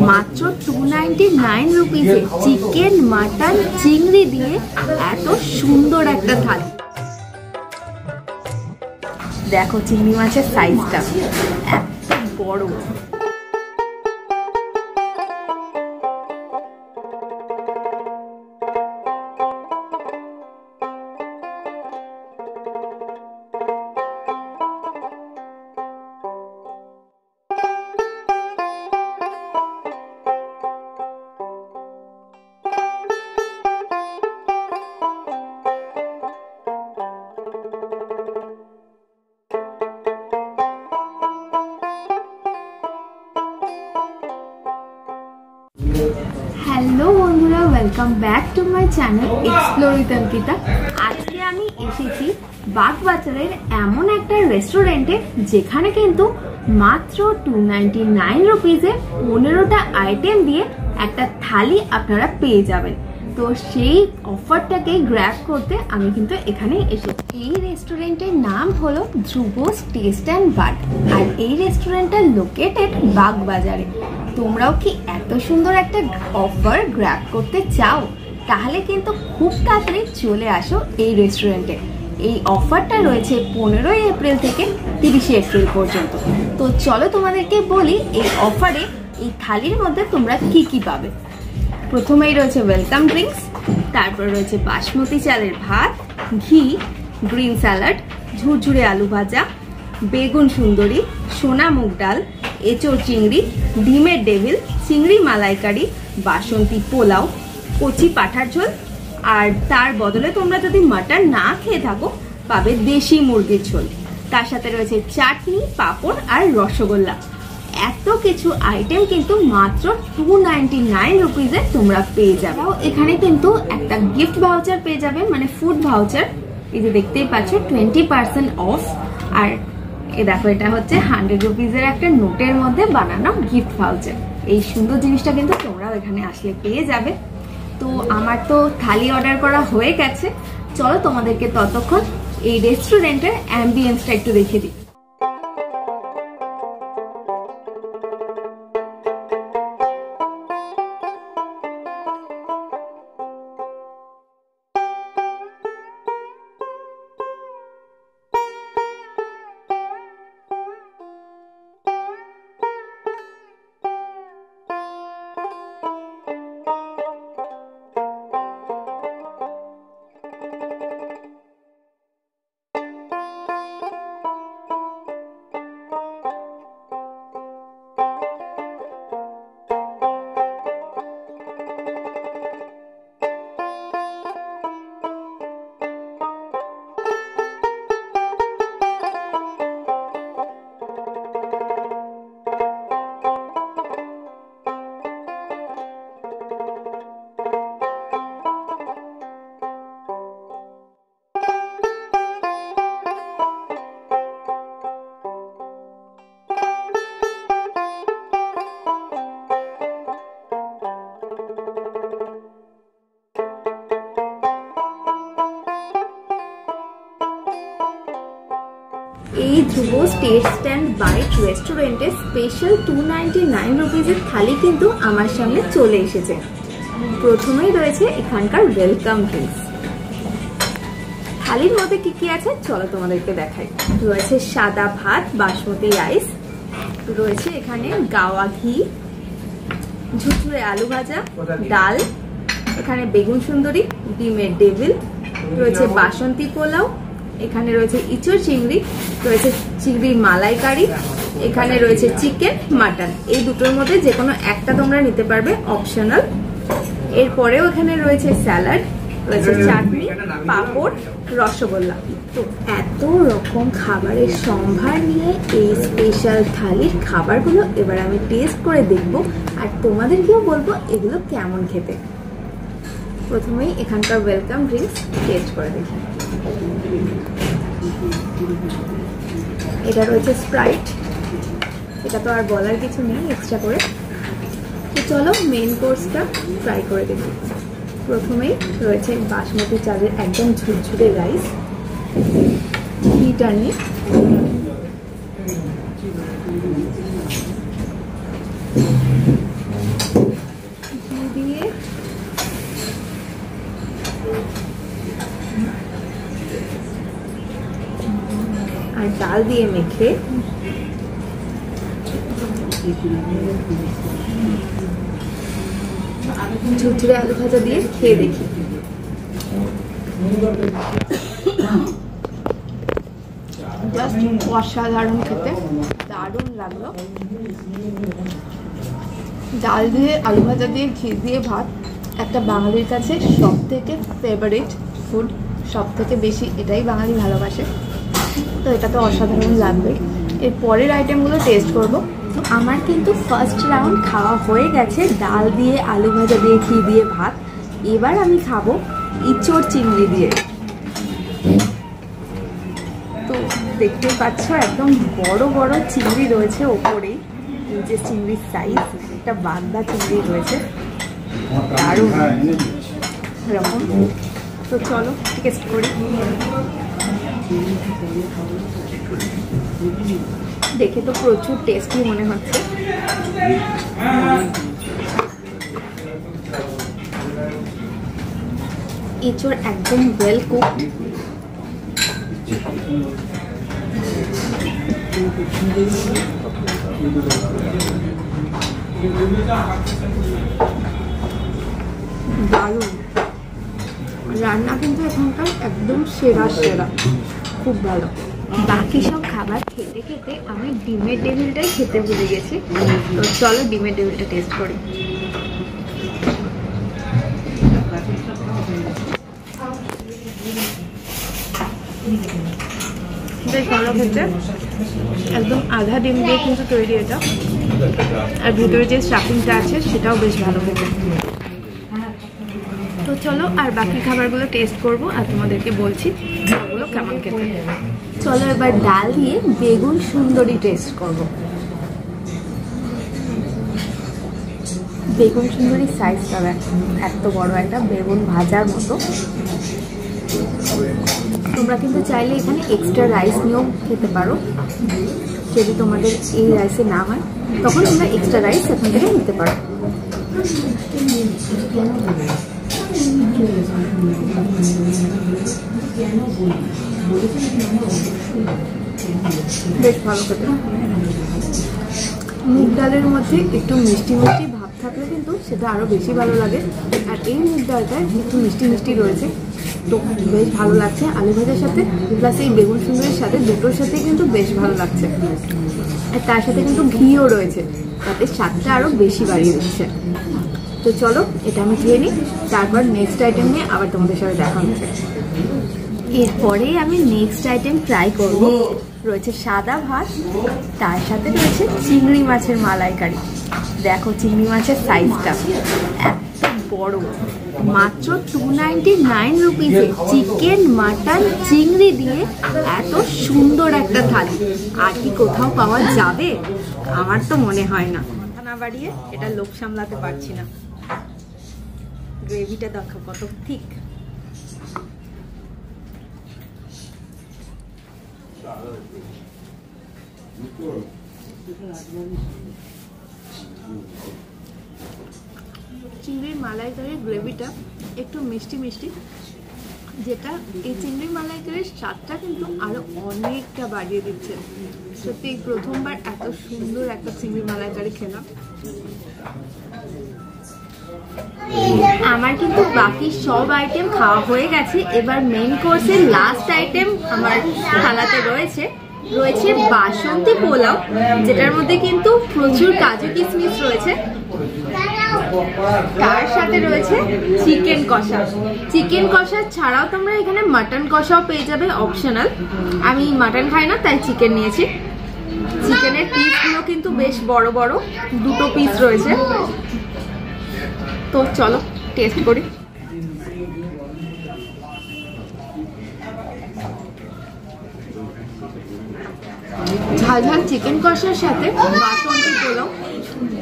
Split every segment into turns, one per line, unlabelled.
মাত্র 299 রুপিসে chicken, mutton, চিংড়ি দিয়ে এত সুন্দর একটা থালি। দেখো চিংড়ি মাছের সাইজটা এত বড়। হ্যালো বন্ধুরা, welcome back to my channel explore with Ankita. আজকে আমি এসেছি বাগবাজারের এমন একটা রেস্টুরেন্টে যেখানে কিন্তু মাত্র 299 রুপিসে 15টা আইটেম দিয়ে একটা থালি আপনারা পেয়ে যাবেন। তো সেই অফারটাকে গ্র্যাব করতে আমি কিন্তু এখানে এসেছি। এই রেস্টুরেন্টের নাম হলো ধ্রুবস টেস্ট অ্যান্ড বাড, আর এই রেস্টুরেন্টটা লোকেটেড বাগবাজারে। তোমরাও কি এত সুন্দর একটা অফার গ্র্যাব করতে চাও? তাহলে কিন্তু খুব তাড়াতাড়ি চলে আসো এই রেস্টুরেন্টে। এই অফারটা রয়েছে 15 এপ্রিল থেকে 30 এপ্রিল পর্যন্ত। তো চলো তোমাদেরকে বলি এই অফারে এই থালির মধ্যে তোমরা কি কি পাবে। প্রথমেই রয়েছে ওয়েলকাম ড্রিঙ্কস, তারপর রয়েছে বাসমতি চালের ভাত, ঘি, গ্রিন স্যালাড, ঝুরঝুরে আলু ভাজা, বেগুন সুন্দরী, সোনা মুগ ডাল, এঁচোড় চিংড়ি, ডিমের ডেভিল, চিংড়ি মালাইকারি, বাসন্তী পোলাও, কচি পাঠার ঝোল, আর তার বদলে তোমরা যদি মাটন না খেয়ে থাকো পাবে দেশি মুরগির ঝোল। তার সাথে রয়েছে চাটনি, পাঁপড় আর রসগোল্লা। এত কিছু আইটেম কিন্তু মাত্র 299 রুপিসে তোমরা পেয়ে যাবে। এখানে কিন্তু একটা গিফট ভাউচার পেয়ে যাবে, মানে ফুড ভাউচার। এই যে দেখতেই পাচ্ছ 20% অফ। আর এ দেখো এটা হচ্ছে 100 রুপিসের একটা নোটের মধ্যে বানানো গিফট ভাউচার। এই সুন্দর জিনিসটা কিন্তু তোমরাও এখানে আসলে পেয়ে যাবে। তো আমার তো থালি অর্ডার করা হয়ে গেছে, চলো তোমাদেরকে ততক্ষণ এই রেস্টুরেন্টের অ্যাম্বিয়েন্সটা একটু দেখিয়ে দিই। এই ধ্রুবস টেস্ট অ্যান্ড বাইট রেস্টুরেন্টে স্পেশাল 299 রুপিসের থালি কিন্তু আমার সামনে চলে এসেছে। প্রথমেই রয়েছে এখানকার ওয়েলকাম ড্রিঙ্কস। থালির মধ্যে কি কি আছে চলো তোমাদেরকে দেখাই। রয়েছে সাদা ভাত, বাসমতি রাইস, রয়েছে এখানে গাওয়া ঘি, ঝুরঝুরে আলু ভাজা, ডাল, এখানে বেগুন সুন্দরী, ডিমের ডেভিল, রয়েছে বাসন্তী পোলাও, এখানে রয়েছে ইঁচড় চিংড়ি, রয়েছে চিংড়ি মালাইকারি, এখানে রয়েছে চিকেন, মাটন। এই দুটোর মধ্যে যে কোনো একটা তোমরা নিতে পারবে, অপশনাল। এরপরেও এখানে রয়েছে স্যালাড, রয়েছে চাটনি, পাঁপড়, রসগোল্লা। তো এত রকম খাবারের সম্ভার নিয়ে এই স্পেশাল থালির খাবারগুলো এবার আমি টেস্ট করে দেখবো, আর তোমাদেরকেও বলবো এগুলো কেমন খেতে। প্রথমেই এখানকার ওয়েলকাম ড্রিঙ্কস টেস্ট করে দেখি। এটা রয়েছে স্প্রাইট, এটা তো আর বলার কিছু নেই এক্সট্রা করে। তো চলো মেন কোর্সটা ট্রাই করে দেখি। প্রথমেই রয়েছে বাসমতি চালের একদম ঝুরঝুরে রাইস, ঘিটা নিয়ে ডাল দিয়ে মেখে ঝুরঝুরে আলু ভাজা দিয়ে খেয়ে দেখি। জাস্ট অসাধারণ খেতে, দারুণ লাগলো। ডাল দিয়ে আলু ভাজা দিয়ে ঘি দিয়ে ভাত একটা বাঙালির কাছে সব থেকে ফেভারিট ফুড, সব থেকে বেশি এটাই বাঙালি ভালোবাসে। তো এটা তো অসাধারণ লাগবে। এর পরের আইটেমগুলো টেস্ট করব। তো আমার কিন্তু ফার্স্ট রাউন্ড খাওয়া হয়ে গেছে ডাল দিয়ে আলু ভাজা দিয়ে ঘি দিয়ে ভাত। এবার আমি খাবো ইঁচড় চিংড়ি দিয়ে। তো দেখতে পাচ্ছ একদম বড় বড় চিংড়ি রয়েছে ওপরেই, এই যে চিংড়ির সাইজ, একটা বাগদা চিংড়ি রয়েছে, দারুণ এরকম। তো চলো টেস্ট করি। দেখে তো প্রচুর টেস্টি মনে হচ্ছে। এঁচড় একদম ওয়েল কুকড, দারুণ রান্না কিন্তু এখানকার একদম সেরা সেরা, খুব ভালো। বাকি সব খাবার খেতে খেতে আমি ডিমের টেবিলটাই খেতে ভুলে গেছি। তো চলো ডিমের টেবিলটা টেস্ট করি। বেশ ভালো খেতে, একদম আধা ডিম দিয়ে কিন্তু তৈরি এটা, আর ভিতরে যে স্টাফিংটা আছে সেটাও বেশ ভালো খেতে। তো চলো আর বাকি খাবারগুলো টেস্ট করব আর তোমাদেরকে বলছি ওগুলো কেমন খেতে। চলো এবার ডাল দিয়ে বেগুন সুন্দরী টেস্ট করব। বেগুন সুন্দরী সাইজটা এত বড় একটা বেগুন ভাজার মতো। তোমরা কিন্তু চাইলে এখানে এক্সট্রা রাইস নিয়েও খেতে পারো, যদি তোমাদের এই রাইসে না হয় তখন তোমরা এক্সট্রা রাইস এখান থেকে নিতে পারো। বেশ ভালো খেতে। মুগ ডালের মধ্যে একটু মিষ্টি মিষ্টি ভাব থাকলে কিন্তু সেটা আরও বেশি ভালো লাগে, আর এই মুগ ডালটায় একটু মিষ্টি মিষ্টি রয়েছে, তো বেশ ভালো লাগছে আলু ভাজার সাথে, প্লাস এই বেগুন সুন্দরের সাথে, দুটোর সাথে কিন্তু বেশ ভালো লাগছে। আর তার সাথে কিন্তু ঘিও রয়েছে, তাতে স্বাদটা আরও বেশি বাড়িয়ে দিচ্ছে। তো চলো এটা আমি খেয়ে নিই, তারপর নেক্সট আইটেম নিয়ে আবার তোমাদের সাথে দেখা হচ্ছে। এরপরে আমি নেক্সট আইটেম ট্রাই করব। রয়েছে সাদা ভাত, তার সাথে রয়েছে চিংড়ি মাছের মালাইকারি। দেখো চিংড়ি মাছের সাইজটা এত বড়, মাত্র 299 রুপিসে চিকেন মাটন চিংড়ি দিয়ে এত সুন্দর একটা থালি আর কি কোথাও পাওয়া যাবে? আমার তো মনে হয় না। না বাড়িয়ে এটা লোক সামলাতে পারছি না। গ্রেভিটা দেখো কত ঠিক। চিংড়ির মালাইকারির গ্রেভিটা একটু মিষ্টি মিষ্টি, যেটা এই চিংড়ি মালাইকারির স্বাদটা কিন্তু আরো অনেকটা বাড়িয়ে দিচ্ছে। সত্যি প্রথমবার এত সুন্দর একটা চিংড়ি মালাইকারি খেলাম। আমার কিন্তু বাকি সব আইটেম খাওয়া হয়ে গেছে। এবার মেইন কোর্সের লাস্ট আইটেম আমার থালাতে রয়েছে বাসন্তী পোলাও, যেটার মধ্যে কিন্তু প্রচুর কাজু কিশমিশ রয়েছে। তার সাথে রয়েছে চিকেন কষা। চিকেন কষা ছাড়াও তোমরা এখানে মাটন কষাও পেয়ে যাবে, অপশনাল। আমি মাটন খাই না তাই চিকেন নিয়েছি। চিকেনের পিসগুলো কিন্তু বেশ বড় বড়, 2 পিস রয়েছে। তো চলো টেস্ট করি। ঝাল ঝাল চিকেন কষার সাথে বাসন্তী পোলাও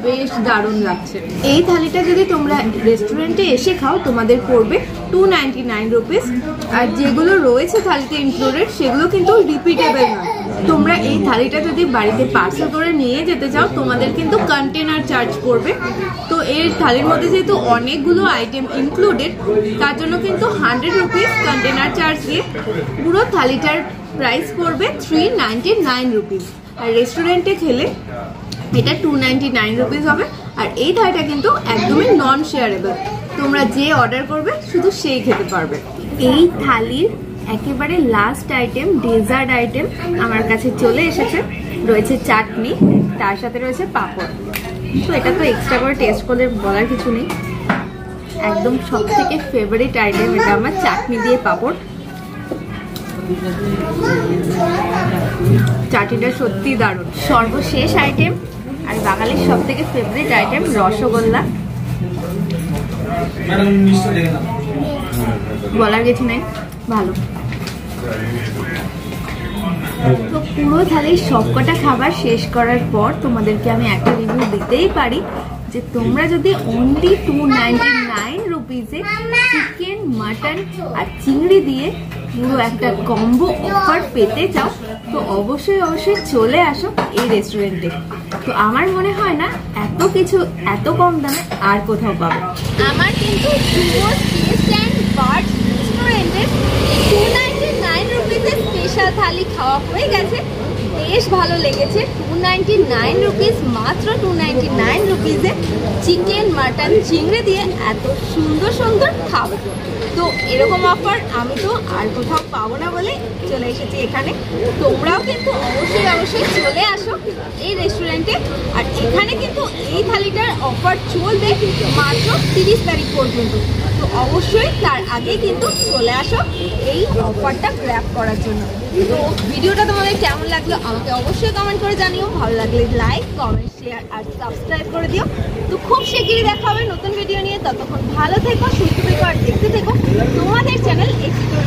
বেশ দারুণ লাগছে। এই থালিটা যদি তোমরা রেস্টুরেন্টে এসে খাও তোমাদের পড়বে 299 রুপিস। আর যেগুলো রয়েছে থালিতে ইনক্লুডেড সেগুলো কিন্তু রিপিটেবল নয়। তোমরা এই থালিটা যদি বাড়িতে পার্সেল করে নিয়ে যেতে চাও তোমাদের কিন্তু কন্টেনার চার্জ পড়বে। তো এই থালির মধ্যে যেহেতু অনেকগুলো আইটেম ইনক্লুডেড, তার জন্য কিন্তু 100 রুপিস কন্টেনার চার্জ দিয়ে পুরো থালিটার প্রাইস পড়বে 399 রুপিস, আর রেস্টুরেন্টে খেলে এটা 299 রুপিস হবে। আর এই থালিটা কিন্তু একদমই নন শেয়ারেবল, তোমরা যে অর্ডার করবে শুধু সেই খেতে পারবে। এই থালির একেবারে লাস্ট আইটেম, ডেজার্ট আইটেম আমার কাছে চলে এসেছে। রয়েছে চাটনি, তার সাথে রয়েছে পাঁপড়। তো এটা তো এক্সট্রা করে টেস্ট করলে বলার কিছু নেই, একদম সব থেকে ফেভারিট আইটেম এটা আমার, চাটনি দিয়ে পাঁপড়। চাটনিটা সত্যি দারুণ। সর্বশেষ আইটেম আর বাঙালির সব থেকে ফেভারিট আইটেম রসগোল্লা। বলার কিছু নেই, ভালো। তো পুরো থালির সবকটা খাবার শেষ করার পর তোমাদেরকে আমি একটা রিভিউ দিতেই পারি যে তোমরা যদি অনলি 299 রুপিসে চিকেন, মাটন আর চিংড়ি দিয়ে পুরো একটা কম্বো অফার পেতে চাও তো অবশ্যই অবশ্যই চলে আসো এই রেস্টুরেন্টে। তো আমার মনে হয় না এত কিছু এত কম দামে আর কোথাও পাবে। আমার কিন্তু রেস্টুরেন্টের 299 রুপিসের স্পেশাল থালি খাওয়া হয়ে গেছে, বেশ ভালো লেগেছে। 299 রুপিস, মাত্র 299 রুপিসে চিকেন, মাটন, চিংড়ি দিয়ে এত সুন্দর সুন্দর খাবার। তো এরকম অফার আমি তো আর কোথাও পাবো না বলে চলে এসেছি এখানে। তোমরাও কিন্তু অবশ্যই অবশ্যই চলে আসো এই রেস্টুরেন্টে। আর এখানে কিন্তু এই থালিটার অফার চলবে মাত্র 30 তারিখ পর্যন্ত। তো অবশ্যই তার আগে কিন্তু চলে আসো এই অফারটা গ্র্যাব করার জন্য। তো ভিডিওটা তোমাদের কেমন লাগলো আমাকে অবশ্যই কমেন্ট করে জানিও। ভালো লাগলে লাইক, কমেন্ট, শেয়ার আর সাবস্ক্রাইব করে দিও। তো খুব শিগগিরই দেখা হবে নতুন ভিডিও নিয়ে। ততক্ষণ ভালো থেকো, সুস্থ থেকো আর দেখতে থেকো তোমাদের চ্যানেল এক্সপ্লোর।